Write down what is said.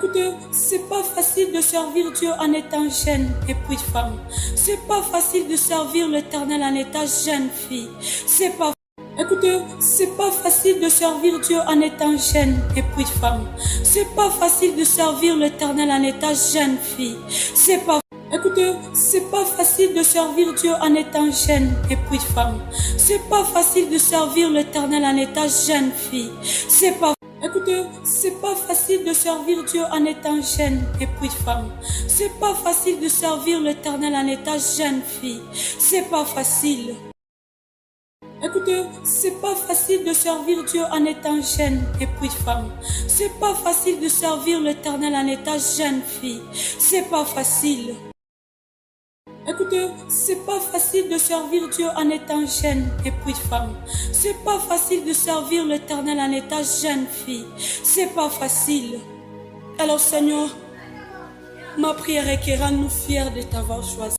Écoutez, c'est pas facile de servir Dieu en étant jeune et puis femme. C'est pas facile de servir l'Éternel en étant jeune fille. C'est pas Écoutez, c'est pas facile de servir Dieu en étant jeune et puis femme. C'est pas facile de servir l'Éternel en étant jeune fille. C'est pas Écoutez, c'est pas facile de servir Dieu en étant jeune et puis femme. C'est pas facile de servir l'Éternel en étant jeune fille. C'est pas Écoutez, c'est pas facile de servir Dieu en étant jeune et puis femme. C'est pas facile de servir l'Éternel en étant jeune fille. C'est pas facile. Écoutez, c'est pas facile de servir Dieu en étant jeune et puis femme. C'est pas facile de servir l'Éternel en étant jeune fille. C'est pas facile. Écoutez, c'est pas facile de servir Dieu en étant jeune et puis femme. C'est pas facile de servir l'Éternel en étant jeune fille. C'est pas facile. Alors Seigneur, ma prière est que rends-nous fiers de t'avoir choisi.